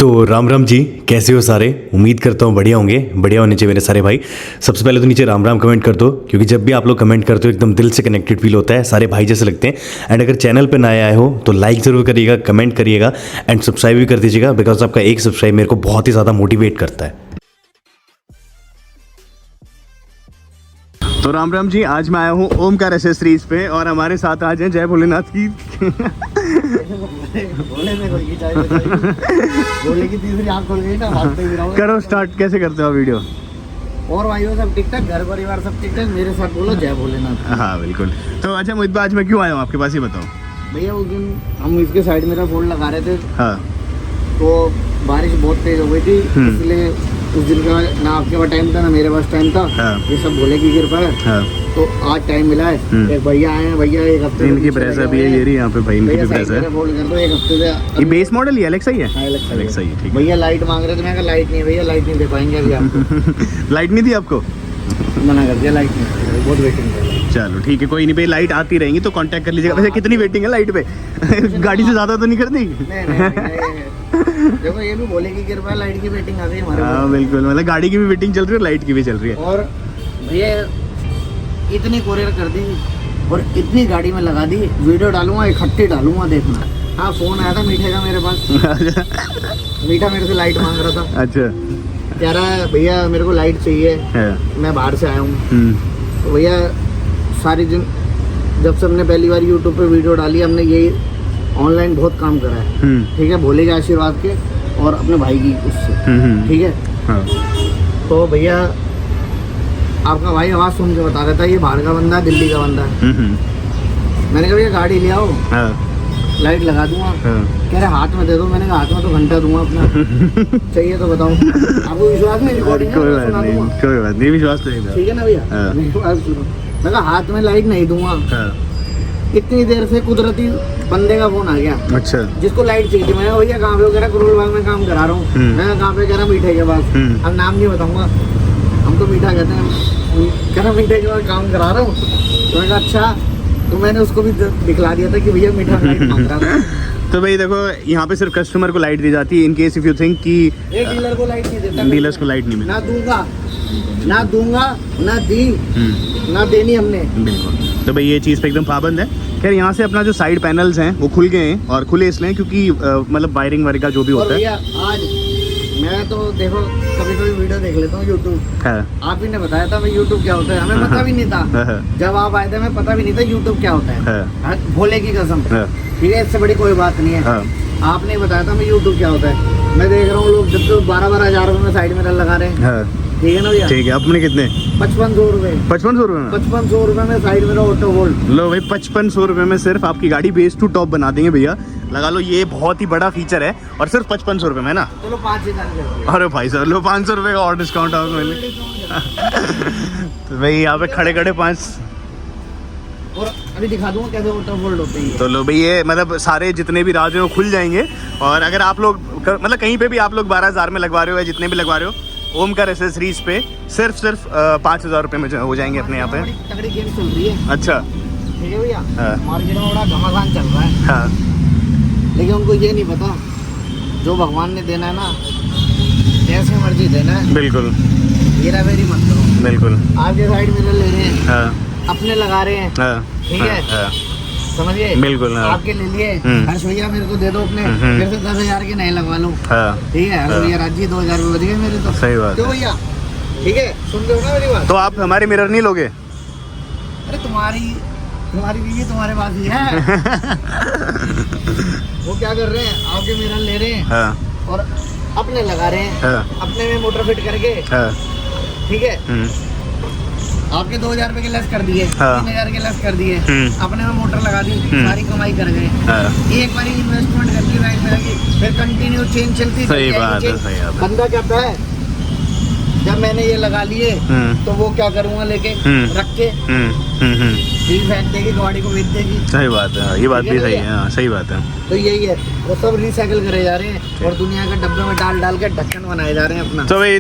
तो राम राम जी, कैसे हो सारे। उम्मीद करता हूँ बढ़िया होंगे। बढ़िया होने चाहिए मेरे सारे भाई। सबसे पहले तो नीचे राम राम कमेंट कर दो, क्योंकि जब भी आप लोग कमेंट करते हो एकदम दिल से कनेक्टेड फील होता है, सारे भाई जैसे लगते हैं। एंड अगर चैनल पे नए आए हो तो लाइक ज़रूर करिएगा, कमेंट करिएगा एंड सब्सक्राइब भी कर दीजिएगा, बिकॉज आपका एक सब्सक्राइब मेरे को बहुत ही ज़्यादा मोटिवेट करता है। तो राम राम जी, आज मैं आया हूँ ओमकार एसेसरीज पे और हमारे साथ आज हैं जय भोलेनाथ की बोले की तीसरी आंख खुल गई ना, भागते भी रहोगे। करो स्टार्ट, कैसे करते हो वीडियो। और भाइयों सब ठीक ठाक, घर परिवार सब ठीक ठाक, मेरे साथ बोलो जय भोलेनाथ। हाँ बिल्कुल। तो अच्छा मोहित भाई, आज मैं क्यों आया हूँ आपके पास, ये बताओ। भैया उस दिन हम इसके साइड मेरा फोन लगा रहे थे, हाँ तो बारिश बहुत तेज हो गई थी, इसलिए उस दिन का ना आपके पास टाइम था ना मेरे पास टाइम था। हाँ। ये सब भोले की कृपा है। हाँ। तो आज टाइम मिला है। एक भैया आए हैं, भैया एक हफ्ते इनकी प्रेस अभी है, ये रही यहाँ पे भाई, इनकी भी प्रेस है। फोल्ड कर दो, एक हफ्ते से ये बेस मॉडल ही एलेक्सा ही है। हाँ, एलेक्सा ही है, ठीक है। भैया लाइट मांग रहे थे, मैं कहा लाइट नहीं है भैया, लाइट नहीं दे पाएंगे अभी आपको। लाइट नहीं थी आपको, मना कर दिया, लाइट नहीं, बहुत वेटिंग कर। चलो ठीक है, कोई नहीं भाई, लाइट आती रहेंगी तो कांटेक्ट कर लीजिएगा। वैसे कितनी वेटिंग है लाइट पे गाड़ी से ज्यादा तो नहीं कर दी। देखो ये भी बोले की कृपा, लाइट की वेटिंग आ गई हमारे। हाँ बिल्कुल, मतलब गाड़ी की भी वेटिंग चल रही है, लाइट की भी चल रही है। और भैया इतनी कोरियर कर दी और इतनी गाड़ी में लगा दी, वीडियो डालूंगा, इकट्ठी डालूंगा, देखना। हाँ, फोन आया था मीठे का मेरे पास। मीठा मेरे से लाइट मांग रहा था। अच्छा, कह रहा है भैया मेरे को लाइट चाहिए, मैं बाहर से आया हूँ। तो भैया सारी दिन जब से हमने पहली बार यूट्यूब पे वीडियो डाली, हमने यही ऑनलाइन बहुत काम करा है, ठीक है, भोले के आशीर्वाद के और अपने भाई की उससे, ठीक है। हाँ। तो भैया आपका भाई आवाज़ सुन के बता रहा था ये बाहर का बंदा है, दिल्ली का बंदा है। मैंने कहा भैया गाड़ी ले आओ, लाइट लगा दूंगा। कह रहे हाथ में दे दो, मैंने कहा हाथ में तो घंटा दूंगा अपना। चाहिए तो बताओ। आपको विश्वास नहीं? रिकॉर्डिंग कोई बात नहीं, विश्वास तो ठीक है ना भैया। मैं कहा हाथ में लाइट नहीं दूंगा। इतनी देर से कुदरती बंदे का फोन आ गया, अच्छा, जिसको लाइट चाहिए। मैं भैया कहाँ पे, कह रहा करोल बाग में काम करा रहा हूँ। मैं कहाँ पे, कह रहा मीठे के पास। अब नाम नहीं बताऊंगा, हम तो मीठा कहते हैं। कह रहा मीठे के पास काम करा रहा हूँ। तो मैं कहा अच्छा, तो मैंने उसको भी दिखला दिया था कि भैया मीठा लाइट मांग रहा था। तो भाई देखो, यहाँ पे सिर्फ कस्टमर को लाइट दी जाती है, in case if you think कि एक डीलर को लाइट नहीं देता, डीलर्स को लाइट नहीं मिलती। ना दूंगा ना दी, ना देनी हमने। बिल्कुल। तो भाई ये चीज़ पे एकदम पाबंद है। खैर यहाँ से अपना जो साइड पैनल्स हैं वो खुल गए हैं, और खुले इसलिए क्योंकि मतलब वायरिंग वगैरह का जो भी होता है। आज मैं तो देखो कभी कभी वीडियो देख लेता हूँ यूट्यूब। आप ही ने बताया था भाई यूट्यूब क्या होता है, हमें पता भी नहीं था। जब आप आए थे हमें पता भी नहीं था यूट्यूब क्या होता है, भोले की कसम। ठीक है, इससे बड़ी कोई बात नहीं है। आपने बताया था मैं यूट्यूब क्या होता है। मैं देख रहा हूँ लोग जब तो 12-12 हज़ार रुपये में साइड मिरर लगा रहे हैं। ठीक है ना भैया? ठीक है। अपने कितने? 5500 रुपये। 5500 रुपये में? 5500 रुपये में साइड मिरर ऑटो वोल्ट। लो भाई, 5500 रुपये में सिर्फ आपकी गाड़ी बेस टू टॉप बना देंगे भैया। लगा लो, ये बहुत ही बड़ा फीचर है, और सिर्फ 5500 रुपये में ना। चलो 5000। अरे भाई साहब, लो 500 रुपये का और डिस्काउंट आपको मिले। तो भाई यहाँ पे खड़े खड़े 5, और अभी दिखा दूंगा कैसे ऑटो वोल्ट होते हैं। तो लो भाई, ये मतलब सारे जितने भी राज हैं वो खुल जाएंगे। और अगर आप लोग मतलब कहीं पे भी आप लोग 12,000 में लगवा रहे हो या जितने भी लगवा रहे हो, ओमकार एसेसरीज पे सिर्फ 5,000 रुपये में हो जाएंगे अपने यहाँ पे। तगड़ी गेम चल रही है। अच्छा, ठीक है भैया। मार्केट में बड़ा घमासान चल रहा है। हाँ। लेकिन उनको ये नहीं पता, जो भगवान ने देना है ना, जैसे मर्जी देना है। बिल्कुल। हेरा फेरी मत करो। बिल्कुल। आपके साइड मिरर ले रहे हैं। हाँ। अपने लगा रहे हैं। हाँ। ठीक है। हाँ। समझिए? बिल्कुल। हाँ। आपके ले लिए, हर्ष भैया मेरे को दे दो अपने, फिर से 10,000 के नए लगवा लो। हाँ। ठीक है, हर्ष भैया राजी 2,000 रुपये बच गए मेरे तो। सही बात है भैया। ठीक है, सुन रहे हो ना मेरी बात? तो आप हमारे मिरर नहीं लोगे? अरे तुम्हारी बीवी तुम्हारे पास ही है। वो क्या कर रहे हैं, आपके मिरर ले रहे हैं। हाँ। और अपने लगा रहे हैं। हाँ। अपने में मोटर फिट करके। हाँ। ठीक है, आपके 2,000 रुपए के लेस कर दिए। हाँ। 3,000 के लेस कर दिए। अपने में मोटर लगा दी, सारी कमाई कर गए। हाँ। एक बार इन्वेस्टमेंट करके लाइन में लगी, फिर कंटिन्यू चेंज चलती। सही बात है, सही बात है। बंदा कहता है जब मैंने ये लगा लिए तो वो क्या करूँगा लेके रख के फेंक देगी, गाड़ी को बेच देगी। सही बात है, ये बात भी सही है। हाँ, सही बात है। तो यही है, वो सब रिसाइकिल करे जा रहे हैं और दुनिया के डब्बे में डाल के ढक्कन बनाए जा रहे हैं अपना। तो भाई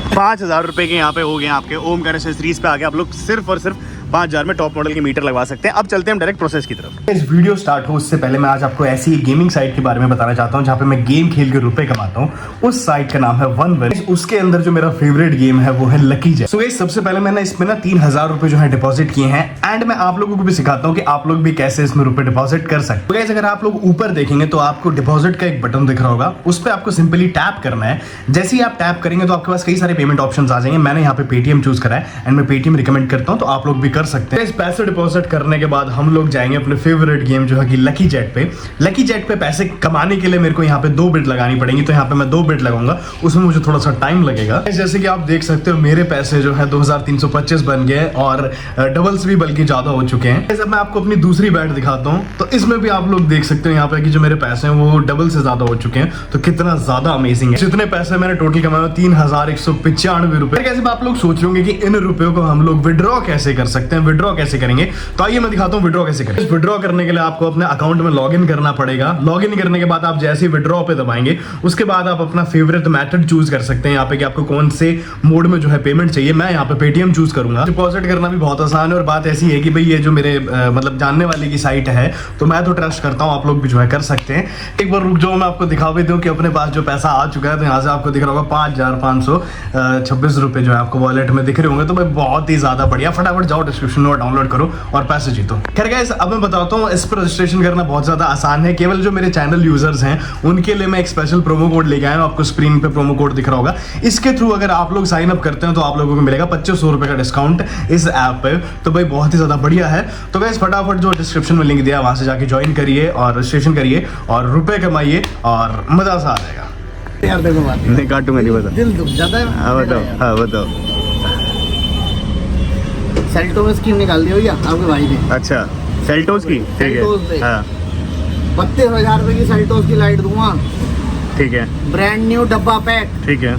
5,000 रुपये के यहाँ पे हो गए आपके ओमकार एसेसरीज पे आके आप लोग सिर्फ और सिर्फ 5,000 में टॉप मॉडल के मीटर लगवा सकते हैं। अब चलते हैं हम डायरेक्ट प्रोसेस की तरफ। इस वीडियो स्टार्ट हो उससे पहले मैं आज आपको ऐसी गेमिंग साइट के बारे में बताना चाहता हूँ जहाँ पे मैं गेम खेल के रुपए कमाता हूँ। उस साइट का नाम है OneWin। उसके अंदर जो मेरा फेवरेट गेम है वो है लकी जैट। सो सबसे पहले मैंने इसमें ना 3,000 रुपए जो है डिपॉजिट किए हैं एंड मैं आप लोगों को भी सिखाता हूँ कि आप लोग भी कैसे इसमें रुपए डिपॉजिट कर सकते हैं। तो गाइस अगर आप लोग ऊपर देखेंगे तो आपको डिपॉजिट का एक बटन दिख रहा होगा, उस पर आपको सिंपली टैप करना है। जैसे ही आप टैप करेंगे तो आपके पास कई सारे पेमेंट ऑप्शंस आ जाएंगे। मैंने यहाँ पे पेटीएम चूज करा है एंड मैं पेटीएम रिकमेंड करता हूँ, तो आप लोग भी कर सकते हैं। इस पैसे डिपॉजिट करने के बाद हम लोग जाएंगे अपने फेवरेट गेम जो है कि लकी जैट पे। लकी जैट पे पैसे कमाने के लिए मेरे को यहाँ पे 2 बिट लगानी पड़ेंगी, तो यहाँ पे मैं 2 बिट लगाऊंगा, उसमें मुझे थोड़ा सा टाइम लगेगा। जैसे कि आप देख सकते हो मेरे पैसे जो है 2325 बन गए और डबल्स भी बल्कि ज्यादा हो चुके हैं। जब मैं आपको अपनी दूसरी बैट दिखाता हूँ तो इसमें भी आप लोग देख सकते हो यहाँ पे कि जो मेरे पैसे हैं वो डबल से ज्यादा हो चुके हैं, तो कितना ज्यादा अमेजिंग है। जितने पैसे मैंने टोटल कमाए 3,195 रुपए। कैसे आप लोग सोच रहे कि इन रुपयों को हम लोग विड्रॉ कैसे कर सकते हैं, विड्रॉ कैसे करेंगे, तो आइए मैं दिखाता हूँ विड्रॉ कैसे करें। विड्रॉ करने के लिए आपको अपने अकाउंट में लॉग इन करना पड़ेगा। लॉग इन करने के बाद आप जैसे ही विड्रॉ पे दबाएंगे उसके बाद आप अपना फेवरेट मेथड चूज कर सकते हैं यहाँ पे कि आपको कौन से मोड में जो है पेमेंट चाहिए। मैं यहाँ पे पेटीएम चूज करूंगा। डिपॉजिट करना भी बहुत आसान है और बात ऐसी है कि भाई ये जो मेरे मतलब जानने वाले की साइट है तो मैं तो ट्रस्ट करता हूँ, आप लोग भी जो है कर सकते हैं। एक बार रुक जाओ, मैं आपको दिखा भी दूं कि अपने पास जो पैसा आ चुका है। तो यहाँ से आपको दिख रहा होगा 5,526 रुपए जो है आपको वॉलेट में दिख रहे होंगे। तो भाई बहुत ही ज्यादा बढ़िया, फटाफट जाओ डिस्क्रिप्शन में डाउनलोड करो और पैसे जीतो। खैर गाइस अब मैं बताता हूँ, इस पर रजिस्ट्रेशन करना बहुत ज्यादा आसान है। केवल जो मेरे चैनल यूजर्स हैं उनके लिए मैं एक स्पेशल प्रोमो कोड लेके आया हूँ। आपको स्क्रीन पे प्रोमो कोड दिख रहा होगा। इसके थ्रू अगर आप लोग साइन अप करते हैं तो आप लोगों को मिलेगा 2500 रुपए का डिस्काउंट इस ऐप पे। तो भाई बहुत ही ज्यादा बढ़िया है। तो गाइस फटाफट जो डिस्क्रिप्शन में लिंक दिया वहां से जाके ज्वाइन करिए और रजिस्ट्रेशन करिए और रुपए कमाइए और मजा सा आ जाएगा। यार देखो बात नहीं काटूंगा, नहीं बता। दिल दुख जाता है। हाँ बताओ, हाँ बताओ। सेल्टो में स्कीम निकाल दी भैया आपके भाई ने। अच्छा सेल्टोस की, ठीक सेल्टोस पे। है। हाँ 32,000 रुपए की सेल्टोस की लाइट दूंगा। ठीक है, ब्रांड न्यू डब्बा पैक, ठीक है,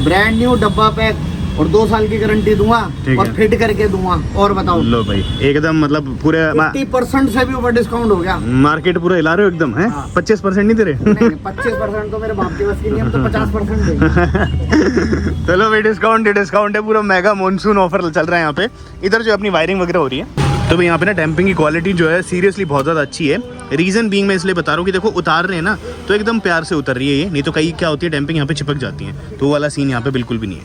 ब्रांड न्यू डब्बा पैक और 2 साल की गारंटी दूंगा ठीक और है। फिट करके दूंगा। और बताओ लो भाई एकदम मतलब पूरे 50% से भी ऊपर डिस्काउंट हो गया। मार्केट पूरा हिला रहे हो एकदम है। हाँ। 25% नहीं दे रहे। नहीं 25% तो मेरे बाप के बस की नहीं है, हम तो 50% देंगे। चलो भाई डिस्काउंट है पूरा मेगा मॉनसून ऑफर चल रहा है यहाँ पे। इधर जो अपनी वायरिंग वगैरह हो रही है तो भाई यहाँ पे ना डैम्पिंग की क्वालिटी जो है सीरियसली बहुत ज़्यादा अच्छी है। रीज़न बीइंग मैं इसलिए बता रहा हूँ कि देखो उतार रहे हैं ना तो एकदम प्यार से उतर रही है ये, नहीं तो कई क्या होती है डैम्पिंग यहाँ पे चिपक जाती है, तो वो वाला सीन यहाँ पे बिल्कुल भी नहीं है।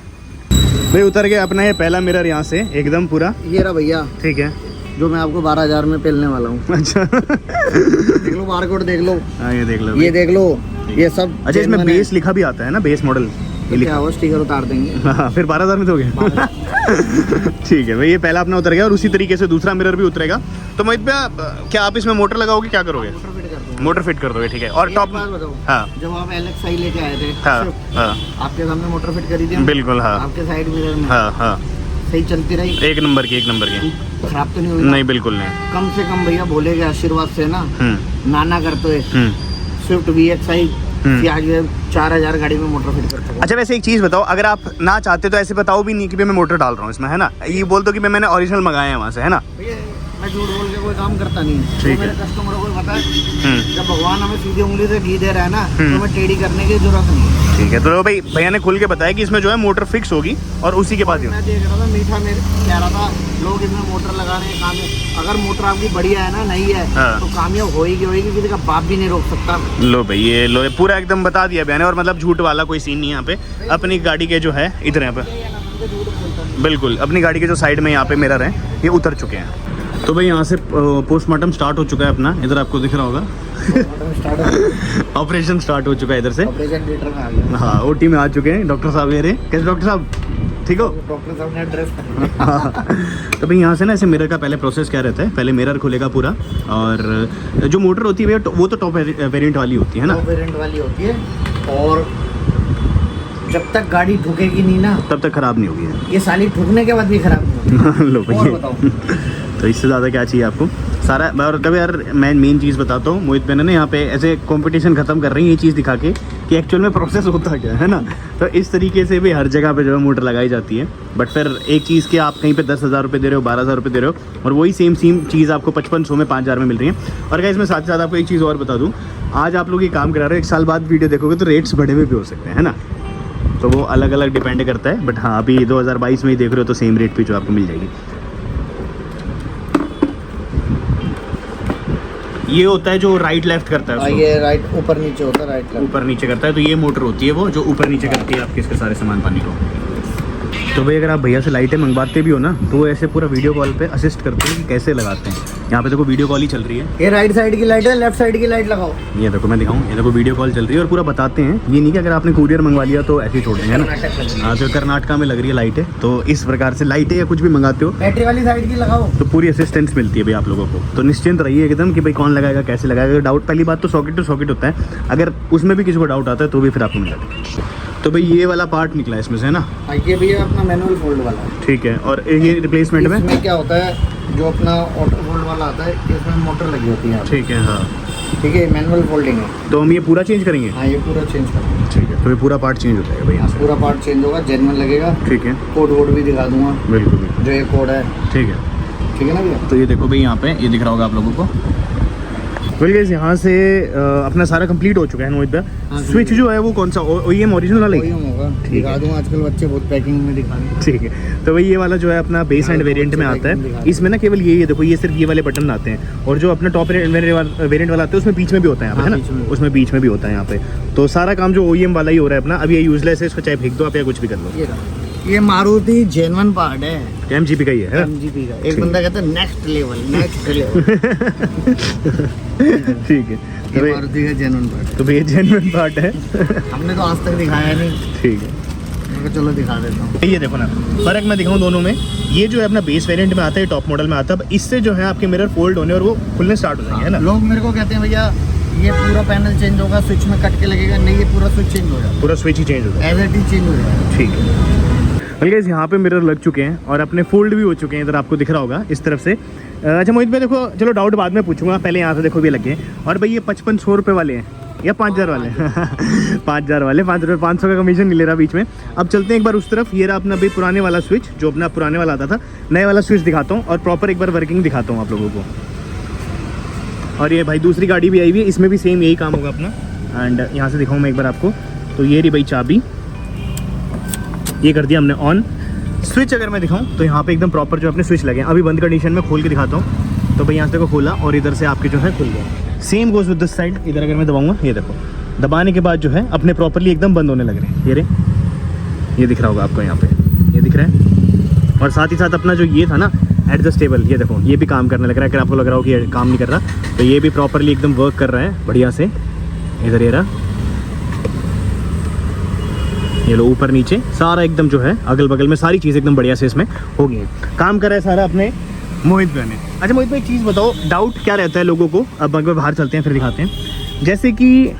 भाई उतर गया अपना ये पहला मिरर यहाँ से एकदम पूरा। ये रहा भैया, ठीक है, जो मैं आपको 12,000 में पेलने वाला हूँ। अच्छा देख लो बारकोड देख लो, हाँ ये देख लो, ये देख लो, ये सब। अच्छा इसमें बेस लिखा भी आता है ना, बेस मॉडल क्या हुआ, स्टिकर उतार देंगे। हाँ फिर 12,000 में दोगे। ठीक है भाई ये पहला अपना उतर गया और उसी तरीके से दूसरा मिरर भी उतरेगा। तो मोहित भैया क्या आप इसमें मोटर लगाओगे, क्या करोगे? मोटर फिट कर दोगे, ठीक है। और टॉप हाँ जब आप LXi लेके आए थे हाँ हाँ आपके सामने मोटर फिट करी थी बिल्कुल, हाँ आपके साइड मिरर में, हाँ हाँ सही चलती रही, एक नंबर की खराब तो नहीं हुई? नहीं बिल्कुल नहीं। कम से कम भैया भोले के आशीर्वाद से ना नाना करते स्विफ्ट VXi आज 4,000 गाड़ी में मोटर फिट कर सकूं। अच्छा वैसे एक चीज़ बताओ, अगर आप ना चाहते तो ऐसे बताओ भी नहीं कि मैं मोटर डाल रहा हूँ इसमें, है ना, ये बोल दो कि मैंने ओरिजिनल मंगाया है वहाँ से, है ना। मैं झूठ बोल के कोई काम करता नहीं है। ठीक तो मेरे है। कस्टमरों को पता है जब भगवान हमें सीधी उंगली से घी दे रहा है ना तो हमें टेढ़ी करने की जरूरत नहीं है। ठीक है, तो भाई भैया ने खुल के बताया कि इसमें जो है मोटर फिक्स होगी और उसी के बाद मैं देख रहा था मीठा मेरे कह रहा था लोग इसमें मोटर लगा रहे हैं कामयाब। अगर मोटर आपकी बढ़िया है ना, नहीं है हाँ। तो कामयाब होएगी, किसी का बाप भी नहीं रोक सकता। लो भाई ये लो पूरा एकदम बता दिया भैया ने, और मतलब झूठ वाला कोई सीन नहीं यहाँ पे। अपनी गाड़ी के जो है इधर यहाँ पे बिल्कुल अपनी गाड़ी के जो साइड में यहाँ पे मिरर है ये उतर चुके हैं। तो भाई यहाँ से पोस्टमार्टम स्टार्ट हो चुका है अपना, इधर आपको दिख रहा होगा। ऑपरेशन स्टार्ट हो चुका है इधर से। ऑपरेशन थिएटर में आ गया। हाँ OT में आ चुके हैं डॉक्टर साहब। मेरे कैसे डॉक्टर साहब, ठीक हो? डॉक्टर साहब ने ड्रेस तो भाई यहाँ से ना ऐसे मिरर का पहले प्रोसेस क्या रहता है, पहले मिरर खुलेगा पूरा और जो मोटर होती है वो तो टॉप वेरिएंट वाली होती है ना, वेरिएंट वाली होती है। और जब तक गाड़ी ठुकेगी नहीं ना तब तक खराब नहीं होगी ये साली ठुकने के बाद भी खराब नहीं होगी। लो और भाई बताओ तो इससे ज़्यादा क्या चाहिए आपको सारा। और कभी यार मैं मेन चीज़ बताता हूँ, मोहित मैंने ना यहाँ पे ऐसे कंपटीशन खत्म कर रही है ये चीज़ दिखा के कि एक्चुअल में प्रोसेस होता क्या है ना। तो इस तरीके से भी हर जगह पे जो है मोटर लगाई जाती है। बट फिर एक चीज़ की आप कहीं पे 10,000 रुपये दे रहे हो, 12,000 रुपये दे रहे हो, और वही सेम चीज़ आपको 5500 में 5,000 में मिल रही है। और क्या इसमें साथ साथ आपको एक चीज़ और बता दूँ, आज आप लोग ये काम करा रहे हो, 1 साल बाद वीडियो देखोगे तो रेट्स बढ़े हुए भी हो सकते हैं, है ना। तो वो अलग अलग डिपेंड करता है। बट हाँ अभी 2022 में ही देख रहे हो तो सेम रेट पे जो आपको मिल जाएगी। ये होता है जो राइट लेफ्ट करता है उसको। ये राइट ऊपर नीचे होता है, राइट लेफ्ट। ऊपर नीचे करता है, तो ये मोटर होती है वो जो ऊपर नीचे करती है आपके इसके सारे सामान पानी को। तो भाई अगर आप भैया से लाइटें मंगवाते भी हो ना, तो वो ऐसे पूरा वीडियो कॉल पे असिस्ट करते हैं कि कैसे लगाते हैं। यहाँ पे देखो वीडियो कॉल ही चल रही है। ये राइट साइड की लाइट है, लेफ्ट साइड की लाइट लगाओ। ये देखो मैं दिखाऊँ, ये देखो वीडियो कॉल चल रही है और पूरा बताते हैं। ये नहीं कि अगर आपने कुरियर मंगवा लिया तो ऐसे ही छोड़ देंगे ना। हाँ, तो कर्नाटका में लग रही है लाइटें, तो इस प्रकार से लाइटें या कुछ भी मंगाते हो बैटरी वाली साइड की लगाओ तो पूरी असिस्टेंस मिलती है भाई आप लोगों को। तो निश्चिंत रहिए एकदम कि भाई कौन लगाएगा, कैसे लगाएगा। डाउट पहली बात तो सॉकेट टू सॉकेट होता है, अगर उसमें भी किसी को डाउट आता है तो भी फिर आपको मिल जाता है। तो भाई ये वाला पार्ट निकला है इसमें से, है ना? ये भी है अपना मैनुअल फोल्ड वाला है। ठीक है। और ये रिप्लेसमेंट में इसमें क्या होता है, जो अपना ऑटो फोल्ड वाला आता है, इसमें मोटर लगी होती है। ठीक है, हाँ ठीक है, मैनुअल फोल्डिंग है। तो हम ये पूरा चेंज करेंगे? हाँ, ये पूरा चेंज करेंगे। ठीक है, तो ये पूरा पार्ट चेंज हो जाएगा भाई यहाँ से। पूरा पार्ट चेंज होगा, जेन्युइन लगेगा। ठीक है, कोड वोड भी दिखा दूंगा, बिल्कुल बिल्कुल। जो ये कोड है। ठीक है, ठीक है ना भैया? तो ये देखो भाई यहाँ पे ये दिख रहा होगा आप लोगों को। वेल गाइस, यहाँ से अपना सारा कंप्लीट हो चुका है मोहित भाई। हाँ, स्विच जो है वो कौन सा OEM ओरिजिनल वाला ही? होगा, ठीक दिखा है। दूंगा। आजकल बच्चे बहुत पैकिंग में दिखा रहे हैं। ठीक है, तो भाई ये वाला जो है अपना बेस एंड वेरिएंट में आता है। इसमें ना केवल ये देखो, ये सिर्फ ये वाले बटन आते हैं, और जो अपना टॉप वेरिएंट वाला आता है उसमें बीच में भी होता है यहाँ पे, है ना? उसमें बीच में भी होता है यहाँ पे। तो सारा काम जो OEM वाला ही हो रहा है अपना। अब ये यूजलेस है, इसको चाहे फेंक दो आप या कुछ भी कर लो। ये मारुति जेन्युइन पार्ट है, MGP का ही है। MGP का। एक बंदा कहता है नेक्स्ट लेवल, नेक्स्ट लेवल। ठीक है, ये तो मारुति का जेन्युइन पार्ट। तो भाई ये जेन्युइन पार्ट है। हमने तो आज तक दिखाया नहीं। ठीक है, मैं कहा चलो दिखा देता हूँ। ये देखो ना, फर्क मैं दिखाऊं दोनों में। ये जो है अपना बेस वेरिएंट में आता है, टॉप मॉडल में आता है। अब इससे जो है आपके मिरर फोल्ड होने और वो खुलने स्टार्ट हो जाएंगे, है ना? लोग मेरे को कहते हैं भैया ये पूरा पैनल चेंज होगा, स्विच में कट के लगेगा। नहीं, ये पूरा स्विच चेंज हो जाएगा, पूरा स्विच ही चेंज हो जाएगा, एज इट इज चेंज हो जाएगा। ठीक है। गाइस, यहाँ पे मिरर लग चुके हैं और अपने फोल्ड भी हो चुके हैं। इधर आपको दिख रहा होगा इस तरफ से। अच्छा मोहित भाई देखो, चलो डाउट बाद में पूछूंगा, पहले यहाँ से देखो भी लगे। और भाई ये 5500 रुपये वाले हैं या 5000 वाले? 5000 वाले, 5 रुपये 500 का कमीशन नहीं ले रहा बीच में। अब चलते हैं एक बार उस तरफ। ये रहा अपना भाई पुराने वाला स्विच, जो अपना पुराने वाला आता था। नए वाला स्विच दिखाता हूँ और प्रॉपर एक बार वर्किंग दिखाता हूँ आप लोगों को। और ये भाई दूसरी गाड़ी भी आई हुई है, इसमें भी सेम यही काम होगा अपना। एंड यहाँ से दिखाऊँ मैं एक बार आपको। तो ये रही भाई चाबी, ये कर दिया हमने ऑन। स्विच अगर मैं दिखाऊं तो यहाँ पे एकदम प्रॉपर जो अपने स्विच लगे हैं। अभी बंद कंडीशन में खोल के दिखाता हूँ। तो भाई यहाँ से देखो खोला और इधर से आपके जो है खुल गया। Same goes with this side. इधर अगर मैं दबाऊंगा, ये देखो, दबाने के बाद जो है अपने प्रॉपरली एकदम बंद होने लग रहे हैं। ये दिख रहा होगा आपको यहाँ पे, ये दिख रहा है। और साथ ही साथ अपना जो ये था ना एडजस्टेबल, ये देखो ये भी काम करने लग रहा है। अगर आपको लग रहा हो कि काम नहीं कर रहा, तो ये भी प्रॉपरली एकदम वर्क कर रहा है बढ़िया से। इधर ये रहा, ये लो ऊपर नीचे सारा एकदम जो है अगल बगल में सारी चीज़ एकदम बढ़िया से इसमें हो गई है। काम कर रहा है सारा अपने मोहित भाई ने। अच्छा मोहित भाई, एक चीज़ बताओ, डाउट क्या रहता है लोगों को? अब अगर बाहर चलते हैं फिर दिखाते हैं। जैसे कि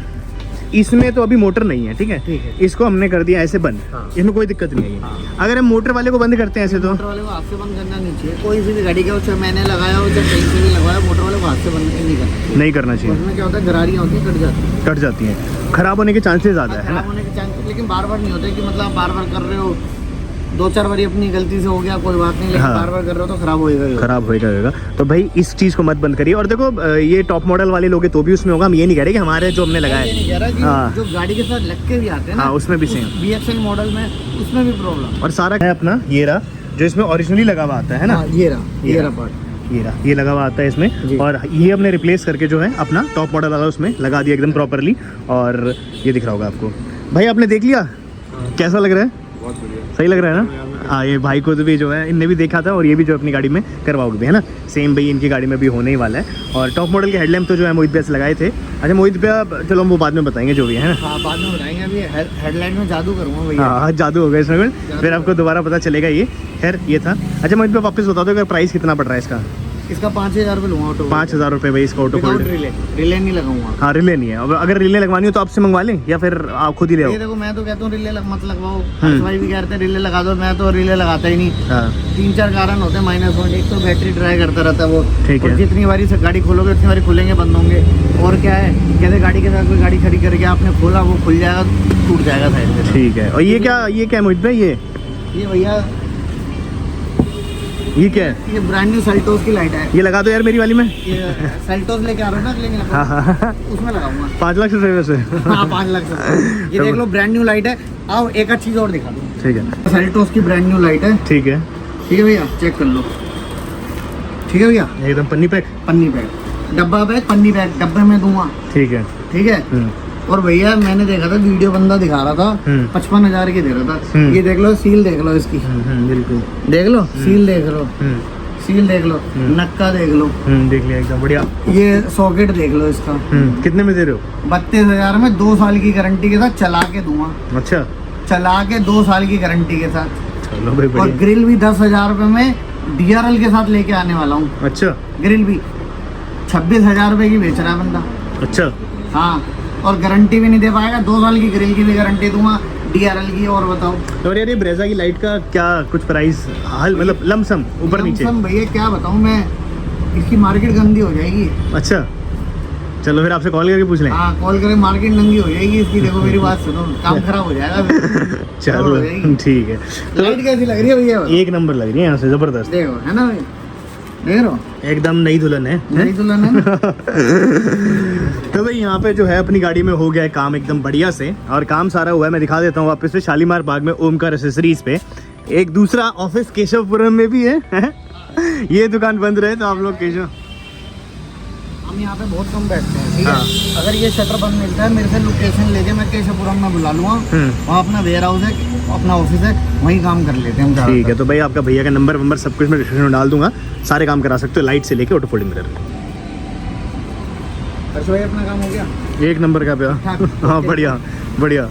इसमें तो अभी मोटर नहीं है, ठीक है, इसको हमने कर दिया ऐसे बंद। हाँ। इसमें कोई दिक्कत नहीं है। अगर हम मोटर वाले को बंद करते हैं ऐसे, तो मोटर वाले को हाथ से बंद करना नहीं चाहिए। कोई सी भी गाड़ी का, चाहे मैंने लगाया हो चाहे कहीं से भी लगाया, मोटर वाले को हाथ से बंद नहीं करना, नहीं करना चाहिए। उसमें क्या होता है, गरारियाँ होती है, कट जाती है, खराब होने के चांसेस ज़्यादा है ना? खराब होने के चांस। लेकिन बार बार नहीं होता कि मतलब आप बार बार कर रहे हो, 2-4 बारी अपनी गलती से हो गया कोई बात नहीं, लेकिन हाँ। बार बार कर रहे हो तो खराब होएगा ही होगा। खराब होएगा। तो भाई इस चीज़ को मत बंद करिए। और देखो ये टॉप मॉडल वाले लोग हैं तो भी उसमें होगा। हम ये नहीं कह रहे कि हमारे जो हमने लगाया ये नहीं कह रहा कि हाँ। जो गाड़ी के साथ लग के भी आते हैं ना, हाँ, उसमें भी सेम। BXL मॉडल में उसमें भी प्रॉब्लम। और सारा है अपना ये रहा, जो इसमें ओरिजिनली लगा हुआ आता है ना? हाँ, ये रहा पार्ट, ये रहा, ये लगा हुआ आता है जी। इसमें। और ये हमने रिप्लेस करके जो है अपना टॉप मॉडल वाला उसमें लगा दिया एकदम प्रॉपरली। और ये दिख रहा होगा आपको। भाई आपने देख लिया, कैसा लग रहा है? बहुत बढ़िया, सही लग रहा है ना? हाँ, ये भाई को तो भी जो है इनने भी देखा था और ये भी जो अपनी गाड़ी में करवाओगे भी, है ना? सेम भाई इनकी गाड़ी में भी होने ही वाला है। और टॉप मॉडल के हेडलैम्प तो जो है मोहित भैया से लगाए थे। अच्छा मोहित भैया, चलो हम वो बाद में बताएंगे जो भी है ना। हाँ बाद में बताएंगे। अभी हेडलाइट में जादू करूँगा भैया। हाँ, जादू हो गया इसमें, फिर आपको दोबारा पता चलेगा ये। खैर ये था। अच्छा मोहित भैया वापस बता दो कि प्राइस कितना पड़ रहा है इसका? इसका 5000 रुपये लूँगा ऑटो। 5000 रुपये भाई इसका ऑटो फोल्ड। रिले नहीं लगाऊंगा। हाँ, रिले नहीं है। अब अगर रिले लगवानी हो तो आपसे मंगवा लें या फिर आप खुद ही ले आओ? ये देखो, मैं तो कहता हूँ रिले मत लगवाओ। भाई भी कहते हैं रिले लगा दो, मैं तो रिले लगाता ही नहीं। हाँ, 3-4 कारण होते हैं माइनस पॉइंट। एक तो बैटरी ड्राई करता रहता है वो, ठीक और है। जितनी बारी से गाड़ी खोलोगे उतनी बारी खुलेंगे बंद होंगे। और क्या है, कहते गाड़ी के साथ कोई गाड़ी खड़ी करके आपने खोला, वो खुल जाएगा, टूट जाएगा साइड से। ठीक है। और ये क्या है मोहित भाई? ये भैया ये क्या है? ये ब्रांड न्यू सेल्टोस की लाइट है। ये लगा दो यार मेरी वाली में। ये सेल्टोस लेके आ रहा हूँ ना, लेकिन हाँ हाँ, उसमें लगाऊंगा। 5 लाख से वैसे। हाँ 5 लाख से। ये देख लो, ब्रांड न्यू लाइट है। आओ एक आध चीज़ और दिखा दूँ। ठीक है, सेल्टोस की ब्रांड न्यू लाइट है। ठीक है, ठीक है भैया, चेक कर लो। ठीक है भैया, एकदम पन्नी पैक। पन्नी पैक। डब्बा बैग पन्नी बैग डब्बे में दूंगा, ठीक है। ठीक है। और भैया मैंने देखा था वीडियो, बंदा दिखा रहा था 55,000 की दे रहा था। ये देख लो सील, देख लो इसकी, बिल्कुल देख लो सील, देख लो सील, देख लो नक्का, देख लो, देख लिया एकदम बढ़िया। ये सॉकेट देख लो इसका। कितने में दे रहे हो? 32,000 में 2 साल की गारंटी के साथ चला के दूंगा। अच्छा, चला के 2 साल की गारंटी के साथ। चलो भाई और बढ़िया। ग्रिल भी 10,000 रुपए में DRL के साथ लेके आने वाला हूँ। अच्छा ग्रिल भी 26,000 रुपए की बेच रहा है बंदा। अच्छा, हाँ, और गारंटी भी नहीं दे पाएगा, 2 साल की ग्रिल की भी गारंटी दूंगा, DRL की। और बताओ। और यार ये ब्रेजा की लाइट का क्या कुछ प्राइस हाल, मतलब लमसम ऊपर नीचे? लमसम भैया क्या बताऊँ मैं, इसकी मार्केट गंदी हो जाएगी। अच्छा, चलो फिर आपसे कॉल करके पूछ लें। हाँ, कॉल करें, मार्केट नंगी हो जाएगी इसकी। देखो मेरी बात सुनो, काम खराब हो जाएगा फिर। चलो हो जाएगी। ठीक है। लाइट कैसी लग रही है भैया? एक नंबर लग रही है यहाँ से, जबरदस्त। देखो, है ना भाई, देख रहे हो, एकदम नई दुल्हन है। नई दुल्हन है ना। तो भाई यहाँ पे जो है अपनी गाड़ी में हो गया है काम एकदम बढ़िया से, और काम सारा हुआ है। मैं दिखा देता हूँ वापस से शालीमार बाग में ओमकार एक्सेसरीज पे। एक दूसरा ऑफिस केशवपुरम में भी है। ये दुकान बंद रहे तो आप लोग केशव, हम यहाँ पे बहुत कम बैठते हैं, ठीक है। हाँ। अगर ये शटर बंद मिलता है मेरे से लोकेशन लेके मैं केशवपुरम में बुला लूँगा। वहाँ अपना वेयर हाउस है, अपना ऑफिस है, वहीं काम कर लेते हैं हम। ठीक है। तो भाई आपका भैया का नंबर सब कुछ मैं डिस्क्रिप्शन में डाल दूंगा। सारे काम करा सकते हो, लाइट से लेके ऑटो फोल्डिंग मिरर। भाई अपना काम हो गया, एक नंबर का भैया। हाँ, हाँ बढ़िया बढ़िया।